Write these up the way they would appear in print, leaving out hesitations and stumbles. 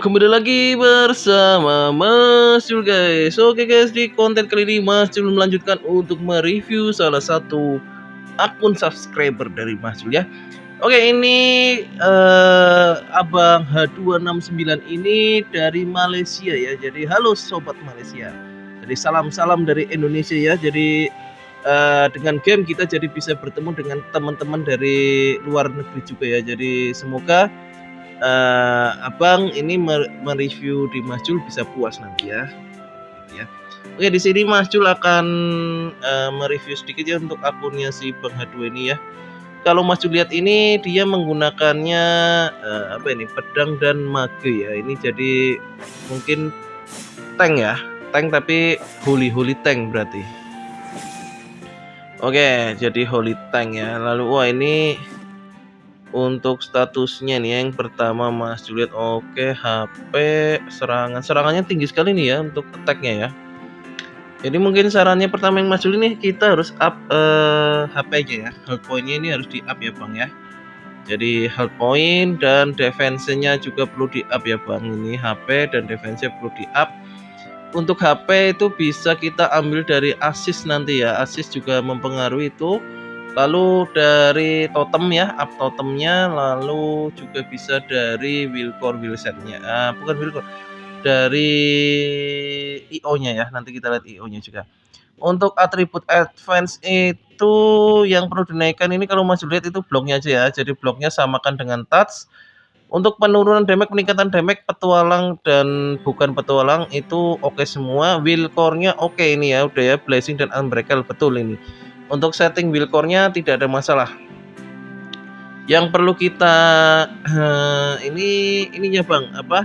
kembali lagi bersama Mas Jul guys. Oke guys, di konten kali ini Mas Jul melanjutkan untuk mereview salah satu akun subscriber dari Mas Jul ya. Oke, ini Abang H269 ini dari Malaysia ya. Jadi halo sobat Malaysia. Jadi salam-salam dari Indonesia ya. Jadi dengan game kita jadi bisa bertemu dengan teman-teman dari luar negeri juga ya. Jadi semoga Abang ini mereview di Mas Jul bisa puas nanti ya. Oke, di sini Mas Jul akan mereview sedikit ya untuk akunnya si Bang H2 ini ya. Kalau Mas Jul lihat ini dia menggunakannya apa ini, pedang dan mage ya. Ini jadi mungkin tank ya, tank tapi holy tank berarti. Oke, jadi holy tank ya. Lalu wah ini untuk statusnya nih yang pertama Mas Juliet, oke HP serangannya tinggi sekali nih ya untuk attack-nya ya. Jadi mungkin sarannya pertama yang Mas Juliet nih kita harus up HP aja ya. Health point-nya ini harus di up ya Bang ya. Jadi health point dan defense-nya juga perlu di up ya Bang. Ini HP dan defense-nya perlu di up. Untuk HP itu bisa kita ambil dari assist nanti ya. Assist juga mempengaruhi itu. Lalu dari totem ya, up totemnya, lalu juga bisa dari willcore willsetnya, bukan willcore, dari IO-nya ya. Nanti kita lihat IO-nya juga. Untuk atribut advance itu yang perlu dinaikkan ini kalau Mas lihat itu bloknya aja ya. Jadi bloknya samakan dengan touch. Untuk penurunan damage, peningkatan damage, petualang dan bukan petualang itu oke semua. Willcore-nya oke ini ya, udah ya, blessing dan unbreakable betul ini. Untuk setting willcore-nya tidak ada masalah. Yang perlu kita ininya Bang, apa?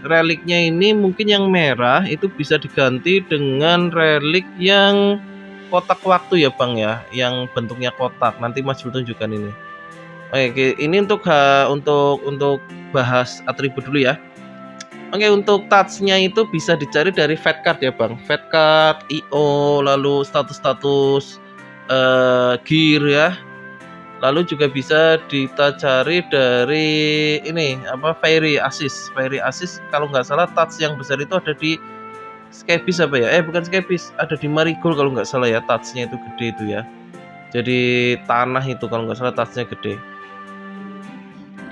Reliknya ini mungkin yang merah itu bisa diganti dengan relik yang kotak waktu ya Bang ya, yang bentuknya kotak. Nanti Mas Jul tunjukkan ini. Oke, ini untuk bahas atribut dulu ya. Oke, untuk touch-nya itu bisa dicari dari fat card ya Bang. Fat card, IO, lalu status-status gear ya. Lalu juga bisa kita cari dari ini apa, fairy assist. Fairy assist kalau nggak salah touch yang besar itu ada di Scabies apa ya? Bukan Scabies, ada di Marigold kalau nggak salah ya, touch-nya itu gede itu ya. Jadi tanah itu kalau nggak salah touch-nya gede.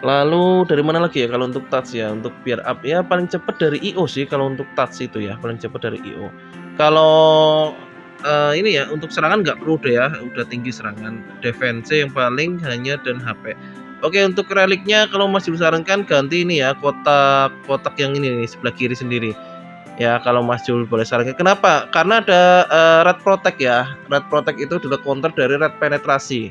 Lalu dari mana lagi ya kalau untuk touch ya, untuk biar up ya paling cepat dari IO sih kalau untuk touch itu ya, paling cepat dari IO. Kalau ini ya untuk serangan nggak perlu deh ya, udah tinggi serangan. Defense yang paling hanya dan HP. Oke, untuk reliknya kalau masih disarankan ganti ini ya, kotak yang ini nih sebelah kiri sendiri. Ya kalau Mas Jul boleh sarankan. Kenapa? Karena ada red protect ya. Red protect itu adalah counter dari red penetrasi.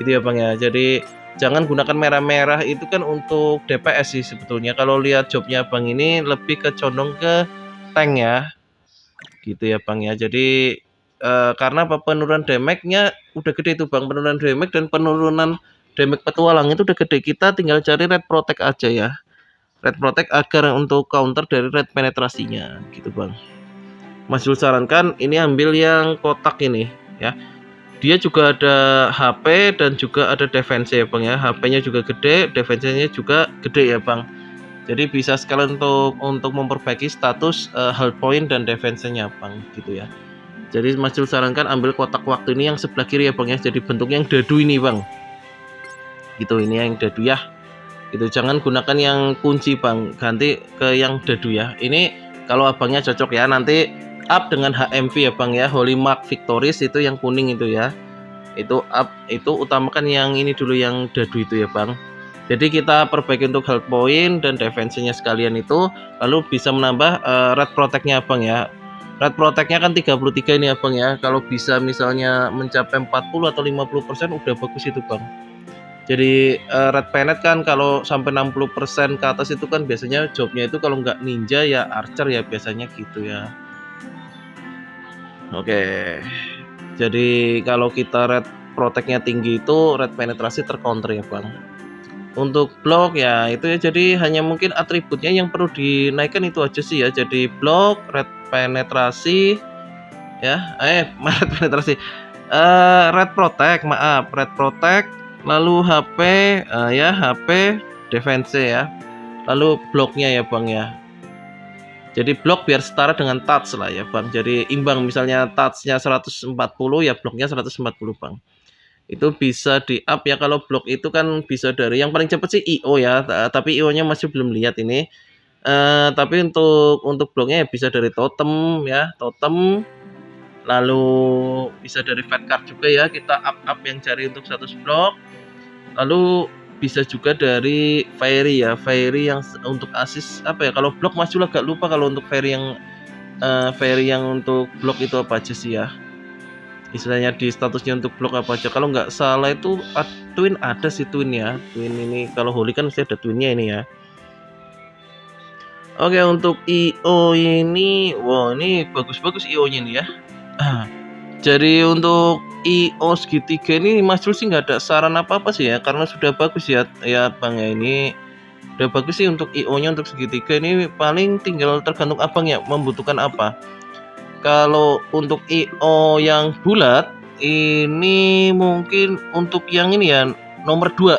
Gitu ya Bang ya. Jadi jangan gunakan merah-merah itu kan untuk DPS sih sebetulnya. Kalau lihat jobnya Bang ini lebih ke condong ke tank ya. Gitu ya Bang ya. Jadi karena penurunan damage-nya udah gede itu Bang. Penurunan damage dan penurunan damage petualang itu udah gede. Kita tinggal cari red protect aja ya. Red protect agar untuk counter dari red penetrasinya gitu Bang. Mas Jul sarankan ini ambil yang kotak ini ya. Dia juga ada HP dan juga ada defense ya Bang ya. HP-nya juga gede, defense-nya juga gede ya Bang. Jadi bisa sekalian untuk memperbaiki status health point dan defense-nya Bang gitu ya. Jadi Mas Jul sarankan ambil kotak waktu ini yang sebelah kiri ya Bang ya. Jadi bentuknya yang dadu ini Bang. Gitu, ini yang dadu ya. Gitu, jangan gunakan yang kunci Bang, ganti ke yang dadu ya. Ini kalau abangnya cocok ya, nanti up dengan HMV ya Bang ya, Holy Mark Victoris itu yang kuning itu ya. Itu up, itu utamakan yang ini dulu yang dadu itu ya Bang. Jadi kita perbaiki untuk health point dan defense-nya sekalian itu, lalu bisa menambah red protect-nya Bang ya. Red protect-nya kan 33 ini ya Bang ya. Kalau bisa misalnya mencapai 40 atau 50% udah bagus itu Bang. Jadi red penet kan kalau sampai 60% ke atas itu kan biasanya jobnya itu kalau nggak ninja ya archer ya biasanya gitu ya. Oke, jadi kalau kita red protect-nya tinggi itu red penetrasi tercounter ya Bang. Untuk blok ya itu ya, jadi hanya mungkin atributnya yang perlu dinaikkan itu aja sih ya. Jadi blok, red penetrasi ya, red penetrasi, red protect, maaf, red protect. Lalu HP ya, HP defense ya. lalu bloknya ya Bang ya. Jadi blok biar setara dengan touch lah ya Bang. Jadi imbang, misalnya touchnya 140 ya bloknya 140 Bang. Itu bisa di up ya. Kalau blok itu kan bisa dari yang paling cepat sih IO ya, tapi IO-nya masih belum lihat ini. Tapi untuk bloknya ya bisa dari totem ya, totem. Lalu bisa dari fat card juga ya, kita up yang cari untuk 100 blok. Lalu bisa juga dari fairy ya, fairy yang untuk assist apa ya, kalau blok Mas agak lupa kalau untuk fairy yang untuk blok itu apa aja sih ya, istilahnya di statusnya untuk blok apa aja. Kalau nggak salah itu twin, ada sih twin ya, twin ini kalau holy kan mesti ada twinnya ini ya. Oke, untuk IO ini, wow ini bagus-bagus IO-nya nih ya. Jadi untuk IO segitiga ini Mas Jul sih nggak ada saran apa-apa sih ya, karena sudah bagus ya Bang ya. Ini udah bagus sih untuk IO-nya. Untuk segitiga ini paling tinggal tergantung Abang ya membutuhkan apa. Kalau untuk IO yang bulat ini mungkin untuk yang ini ya nomor 2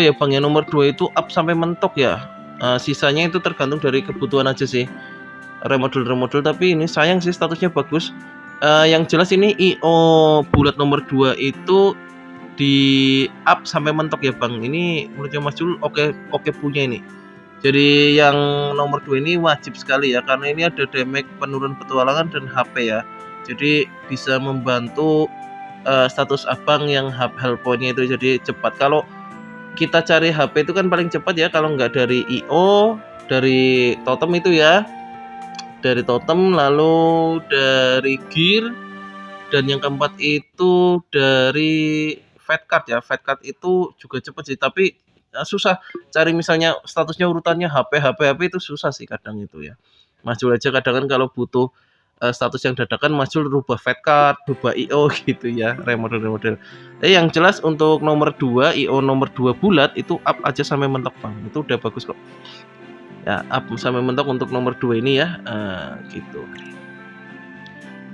ya Bang ya. Nomor 2 itu up sampai mentok ya. Sisanya itu tergantung dari kebutuhan aja sih, remodel, tapi ini sayang sih statusnya bagus. Yang jelas ini IO bulat nomor 2 itu di up sampai mentok ya Bang. Ini menurutnya Mas Jul oke punya ini. Jadi yang nomor 2 ini wajib sekali ya, karena ini ada damage penurun petualangan dan HP ya. Jadi bisa membantu status Abang yang health point-nya itu jadi cepat. Kalau kita cari HP itu kan paling cepat ya, kalau nggak dari IO, dari totem itu ya, dari totem, lalu dari gear, dan yang keempat itu dari fat card ya. Fat card itu juga cepat sih, tapi susah cari, misalnya statusnya urutannya HP itu susah sih kadang itu ya. Mas Jul aja kadang kan kalau butuh status yang dadakan Mas Jul rubah fat card, rubah IO gitu ya, remodel. Yang jelas untuk nomor 2 IO nomor 2 bulat itu up aja sampai mentok Bang. Itu udah bagus kok. Ya, up sampai mentok untuk nomor 2 ini ya, gitu.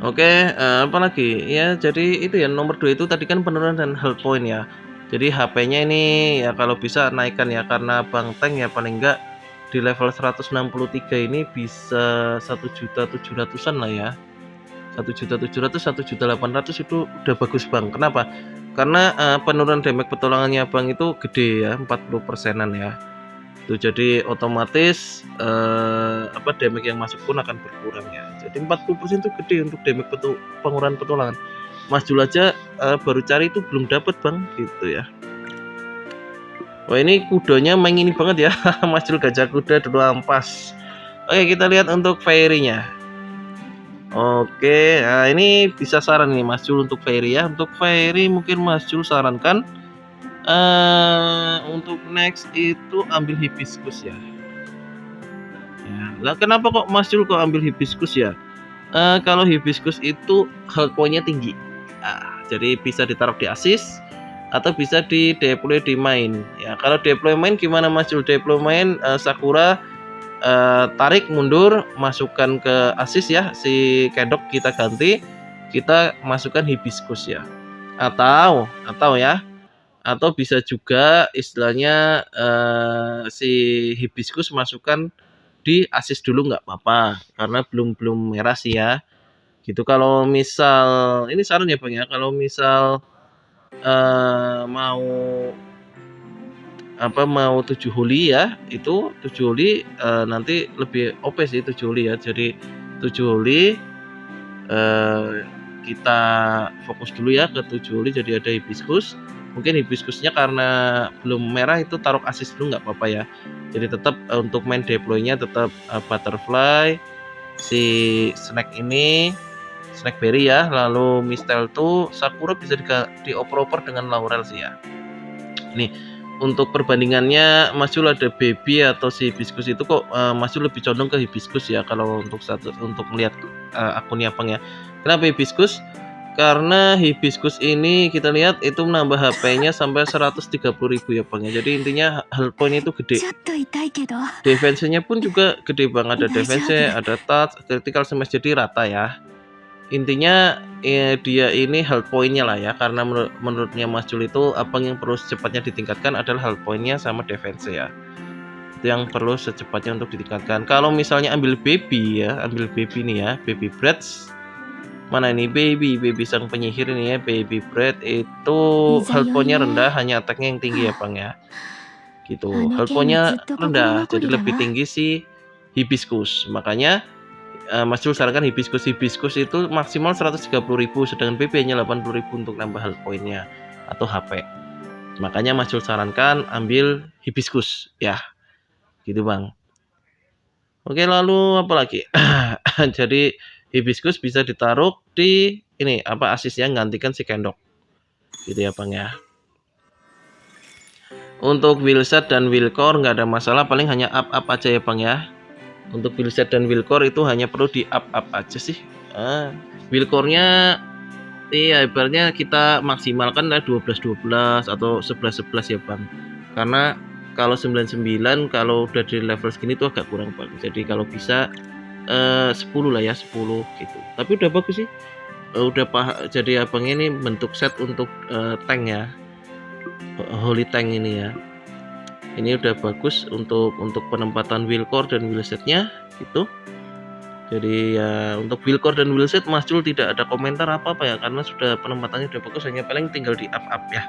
Oke, apa lagi? Ya, jadi itu ya nomor 2 itu tadi kan penurunan dan health point ya. Jadi HP-nya ini ya kalau bisa naikkan ya, karena Bang Tank ya paling enggak di level 163 ini bisa 1.700.000-an lah ya. 1.700.000, 1.800.000 itu udah bagus Bang. Kenapa? Karena penurunan damage petualangannya Bang itu gede ya, 40%-an ya. Itu jadi otomatis damage yang masuk pun akan berkurang ya. Jadi 40% itu gede untuk damage pengurangan petualangan. Mas Jul aja baru cari itu belum dapat Bang gitu ya. Wah ini kudanya main ini banget ya. Mas Jul gajah kuda dulu ampas. Oke, kita lihat untuk fairy-nya. Oke, nah ini bisa saran nih Mas Jul untuk fairy ya. Untuk fairy mungkin Mas Jul sarankan untuk next itu ambil hibiscus ya. Lah kenapa kok Mas Jul kok ambil hibiscus ya? Kalau hibiscus itu health point-nya tinggi. Jadi bisa ditaruh di assist atau bisa di deploy di main ya. Kalau deploy main gimana Mas Jul? Deploy main Sakura tarik mundur, masukkan ke assist ya, si kedok kita ganti, kita masukkan hibiscus ya. Atau bisa juga istilahnya si hibiscus masukkan di assist dulu nggak apa-apa, karena belum merah sih ya. Gitu. Kalau misal ini saran ya Bang ya, kalau misal mau 7 holy ya, itu 7 holy nanti lebih OP sih 7 holy ya. Jadi 7 holy kita fokus dulu ya ke 7 holy. Jadi ada hibiscus, mungkin hibiscusnya karena belum merah itu taruh assist dulu nggak apa-apa ya. Jadi tetap untuk main deploy-nya tetap butterfly, si snack ini, snackberry ya, lalu mistel tuh Sakura bisa dioper-oper dengan laurel sih ya. Nih untuk perbandingannya Mas Jul ada baby atau si hibiscus itu kok Mas Jul lebih condong ke hibiscus ya kalau untuk melihat akunnya Bang ya. Kenapa hibiscus? Karena hibiscus ini kita lihat itu menambah HP-nya sampai 130.000 ya Bang ya. Jadi intinya health point itu gede. Defense-nya pun juga gede Bang, ada defense-nya, ada touch, critical smash, jadi rata ya. Intinya dia ini health point-nya lah ya, karena menurutnya Mas Jul itu apa yang perlu secepatnya ditingkatkan adalah health point-nya sama defense ya. itu yang perlu secepatnya untuk ditingkatkan. Kalau misalnya ambil baby ya, ambil baby nih ya, baby breads. Mana ini baby sang penyihir ini ya, baby bread itu health point-nya rendah, hanya attack-nya yang tinggi ya Bang ya. Gitu. Health point-nya rendah, jadi lebih tinggi si hibiscus. Makanya Mas Jul sarankan hibiscus itu maksimal 130.000, sedangkan BB hanya 80.000 untuk nambah health point-nya atau HP. Makanya Mas Jul sarankan ambil hibiscus ya. Gitu Bang. Oke, lalu apa lagi? Jadi hibiscus bisa ditaruh di ini apa asisnya gantikan si kendok. Gitu ya Bang ya. Untuk wheelset dan wheelcore nggak ada masalah, paling hanya up aja ya Bang ya. Untuk wheelset dan wheelcore itu hanya perlu di up aja sih. Wheelcore-nya iya ibaratnya kita maksimalkan lah 12 atau 11 ya Bang. Karena kalau 99 kalau udah di level segini tuh agak kurang Bang. Jadi kalau bisa 10 lah ya, 10 gitu. Tapi udah bagus sih. Jadi Abang ini bentuk set untuk tank ya. Holy tank ini ya. Ini udah bagus untuk penempatan wheelcore dan wheelsetnya gitu. Jadi ya untuk wheelcore dan wheelset Mas Jul tidak ada komentar apa-apa ya, karena sudah penempatannya udah bagus, hanya paling tinggal di up ya.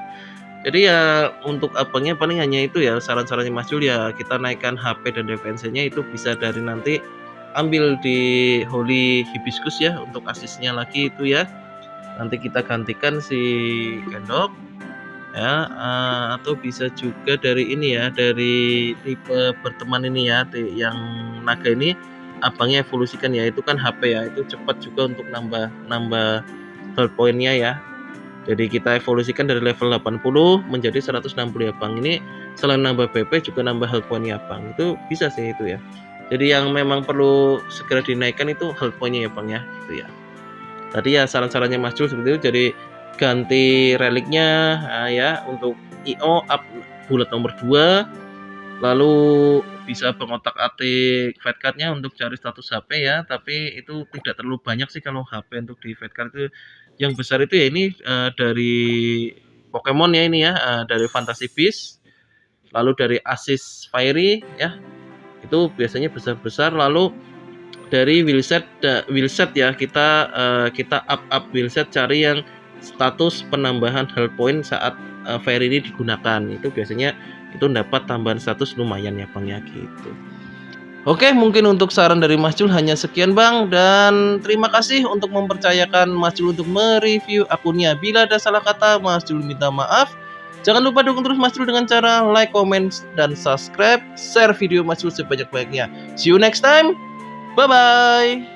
Jadi ya untuk abangnya paling hanya itu ya, saran-sarannya Mas Jul ya, kita naikkan HP dan defense-nya itu bisa dari nanti ambil di Holy Hibiscus ya, untuk asisnya lagi itu ya. Nanti kita gantikan si kendok ya, atau bisa juga dari ini ya, dari tipe berteman ini ya, yang naga ini abangnya evolusikan ya, itu kan HP ya, itu cepat juga untuk nambah health point-nya ya. Jadi kita evolusikan dari level 80 menjadi 160 ya Bang. Ini selain nambah BP juga nambah health point-nya Bang. Itu bisa sih itu ya. Jadi yang memang perlu segera dinaikkan itu health point-nya ya Bang ya, gitu ya. Tadi ya saran-sarannya Mas Jul seperti itu, jadi ganti reliknya ya, untuk IO up bulat nomor 2, lalu bisa pengotak-atik fat card-nya untuk cari status HP ya, tapi itu tidak terlalu banyak sih kalau HP untuk di fat card itu. Yang besar itu ya ini dari Pokemon ya, ini ya, dari Fantasy Beast, lalu dari Asis Fiery ya, itu biasanya besar-besar. Lalu dari wheelset ya, kita up wheelset, cari yang status penambahan health point saat fairy ini digunakan, itu biasanya itu dapat tambahan status lumayan ya Bang ya, gitu. Oke, mungkin untuk saran dari Mas Jul hanya sekian Bang, dan terima kasih untuk mempercayakan Mas Jul untuk mereview akunnya. Bila ada salah kata, Mas Jul minta maaf. Jangan lupa dukung terus Mas Jul dengan cara like, comment, dan subscribe. Share video Mas Jul sebanyak-banyaknya. See you next time. Bye-bye.